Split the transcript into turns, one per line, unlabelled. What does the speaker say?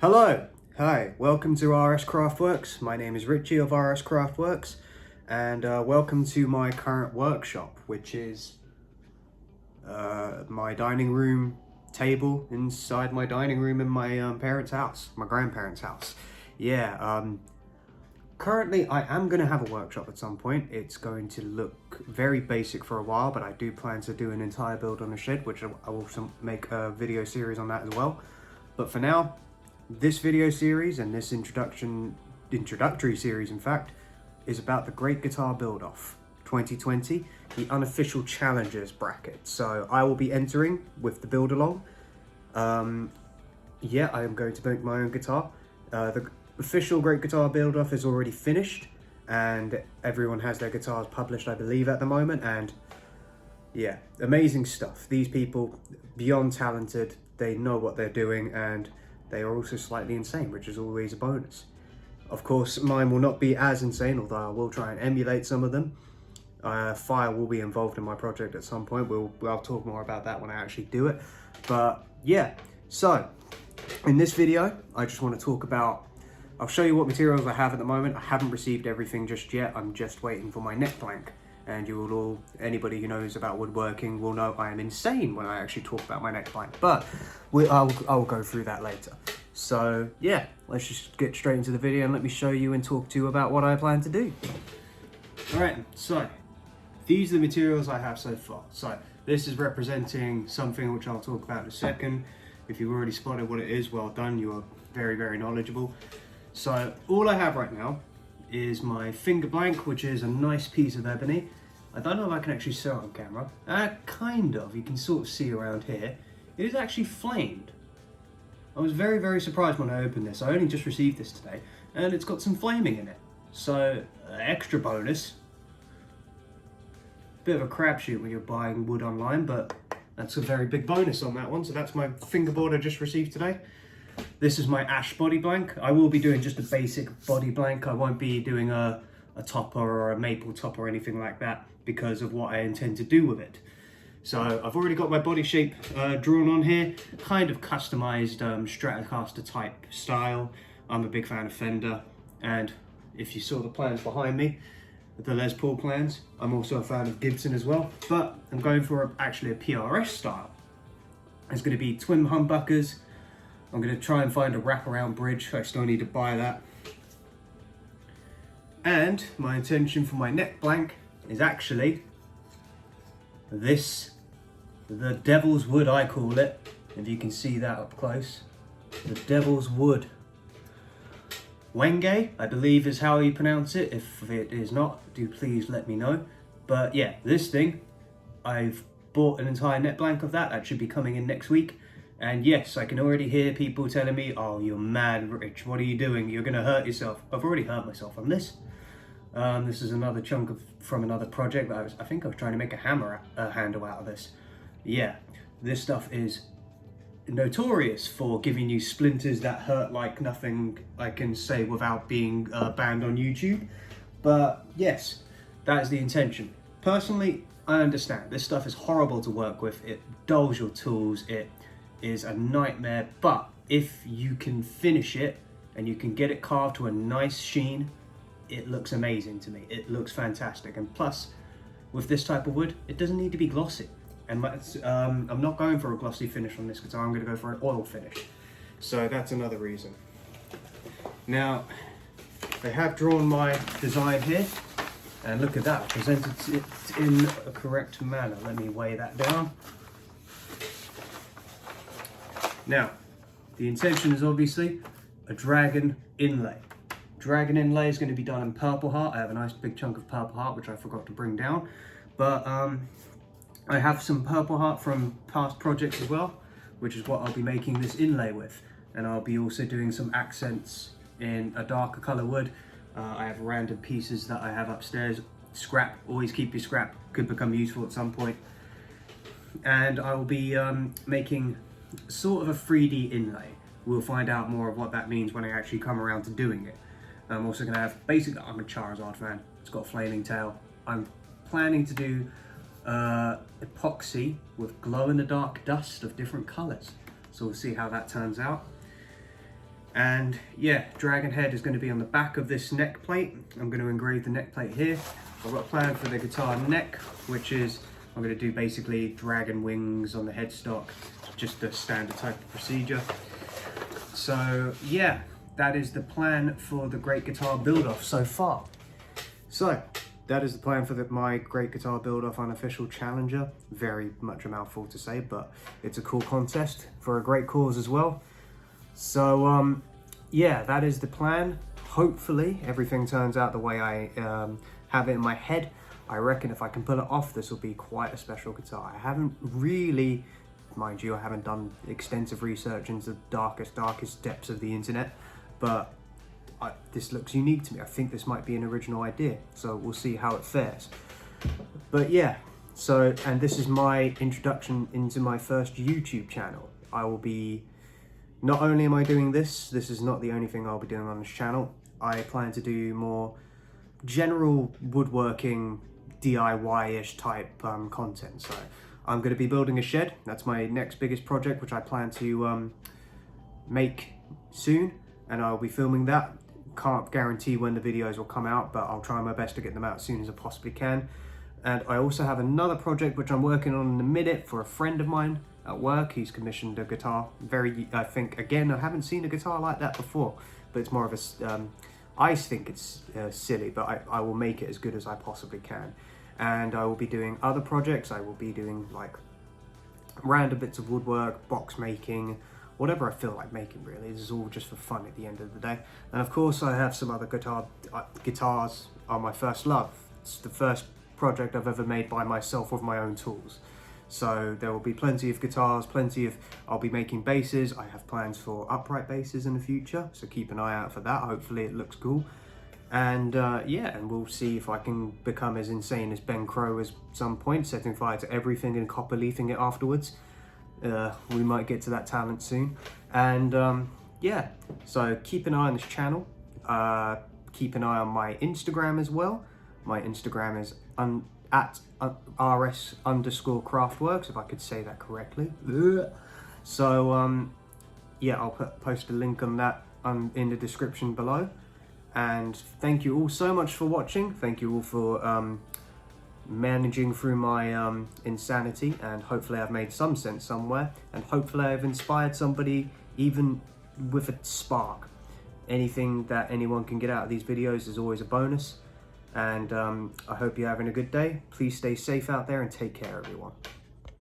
Hello, hi, welcome to RS Craftworks. My name is Richie of RS Craftworks, and welcome to my current workshop, which is my dining room table inside my dining room in my parents' house, my grandparents' house. Currently I am going to have a workshop at some point. It's going to look very basic for a while, but I do plan to do an entire build on a shed, which I will also make a video series on that as well. But for now, this video series and this introductory series, in fact, is about the Great Guitar Build-Off 2020, the Unofficial Challengers bracket. So I will be entering with the build along. I am going to make my own guitar. The official Great Guitar Build-Off is already finished, and everyone has their guitars published, I believe, at the moment. And yeah, amazing stuff. These people, beyond talented, they know what they're doing, and they are also slightly insane, which is always a bonus. Of course, mine will not be as insane, although I will try and emulate some of them. Fire will be involved in my project at some point. I'll talk more about that when I actually do it. But yeah, so in this video, I just want to talk about, I'll show you what materials I have at the moment. I haven't received everything just yet. I'm just waiting for my neck blank. And you will all, anybody who knows about woodworking will know I am insane when I actually talk about my neck blank. But I'll go through that later. So yeah, let's just get straight into the video and let me show you and talk to you about what I plan to do. Alright, so these are the materials I have so far. So this is representing something which I'll talk about in a second. If you've already spotted what it is, well done, you are very, very knowledgeable. So all I have right now is my finger blank, which is a nice piece of ebony. I don't know if I can actually show it on camera. Kind of, you can sort of see around here. It is actually flamed. I was very, very surprised when I opened this. I only just received this today, and it's got some flaming in it. So, extra bonus. Bit of a crapshoot when you're buying wood online, but that's a very big bonus on that one. So that's my fingerboard I just received today. This is my ash body blank. I will be doing just a basic body blank. I won't be doing a topper or a maple top or anything like that because of what I intend to do with it. So I've already got my body shape drawn on here, kind of customized Stratocaster type style. I'm a big fan of Fender, and if you saw the plans behind me, the Les Paul plans, I'm also a fan of Gibson as well, but I'm going for actually a PRS style. It's going to be twin humbuckers. I'm going to try and find a wraparound bridge. I still need to buy that. And my intention for my neck blank is actually this, the Devil's Wood I call it, if you can see that up close. The Devil's Wood. Wenge, I believe is how you pronounce it. If it is not, do please let me know. But yeah, this thing, I've bought an entire neck blank of that. That should be coming in next week. And yes, I can already hear people telling me, oh, you're mad, Rich, what are you doing? You're gonna hurt yourself. I've already hurt myself on this. This is another chunk from another project that I think I was trying to make a hammer handle out of this. Yeah, this stuff is notorious for giving you splinters that hurt like nothing I can say without being banned on YouTube. But yes, that is the intention. Personally, I understand. This stuff is horrible to work with. It dulls your tools. It is a nightmare. But if you can finish it and you can get it carved to a nice sheen, it looks amazing to me. It looks fantastic. And plus, with this type of wood, it doesn't need to be glossy. And I'm not going for a glossy finish on this guitar. I'm going to go for an oil finish. So that's another reason. Now, they have drawn my design here. And look at that, I presented it in a correct manner. Let me weigh that down. Now, the intention is obviously a dragon inlay. Dragon inlay is going to be done in Purple Heart. I have a nice big chunk of Purple Heart, which I forgot to bring down. But I have some Purple Heart from past projects as well, which is what I'll be making this inlay with. And I'll be also doing some accents in a darker color wood. I have random pieces that I have upstairs. Scrap, always keep your scrap, could become useful at some point. And I will be making sort of a 3D inlay. We'll find out more of what that means when I actually come around to doing it. I'm also going to have, basically, I'm a Charizard fan. It's got a flaming tail. I'm planning to do epoxy with glow-in-the-dark dust of different colors. So we'll see how that turns out. And yeah, dragon head is going to be on the back of this neck plate. I'm going to engrave the neck plate here. I've got a plan for the guitar neck, which is I'm going to do basically dragon wings on the headstock, just the standard type of procedure. So yeah, that is the plan for the Great Guitar Build-Off so far. So that is the plan for my Great Guitar Build-Off Unofficial Challenger. Very much a mouthful to say, but it's a cool contest for a great cause as well. So yeah, that is the plan. Hopefully everything turns out the way I have it in my head. I reckon if I can pull it off, this will be quite a special guitar. I haven't really, mind you, I haven't done extensive research into the darkest depths of the internet, but this looks unique to me. I think this might be an original idea, so we'll see how it fares. But yeah, so, and this is my introduction into my first YouTube channel. I will be, not only am I doing this is not the only thing I'll be doing on this channel. I plan to do more general woodworking, DIY-ish type content. So I'm going to be building a shed. That's my next biggest project, which I plan to make soon, and I'll be filming that. Can't guarantee when the videos will come out, but I'll try my best to get them out as soon as I possibly can. And I also have another project which I'm working on in a minute for a friend of mine at work. He's commissioned a guitar. I think, again, I haven't seen a guitar like that before, but it's more of a, I think it's silly, but I will make it as good as I possibly can. And I will be doing other projects. I will be doing like random bits of woodwork, box making, whatever I feel like making really. This is all just for fun at the end of the day. And of course I have some other guitars are my first love. It's the first project I've ever made by myself with my own tools. So there will be plenty of guitars, I'll be making basses. I have plans for upright basses in the future, so keep an eye out for that. Hopefully it looks cool. And yeah, and we'll see if I can become as insane as Ben Crow at some point, setting fire to everything and copper leafing it afterwards. We might get to that talent soon. And yeah, so keep an eye on this channel. Keep an eye on my Instagram as well. My Instagram is at rs_craftworks, if I could say that correctly. So yeah, I'll post a link on that in the description below. And thank you all so much for watching. Thank you all for managing through my insanity, and hopefully I've made some sense somewhere, and hopefully I've inspired somebody even with a spark. Anything that anyone can get out of these videos is always a bonus. And I hope you're having a good day. Please stay safe out there and take care, everyone.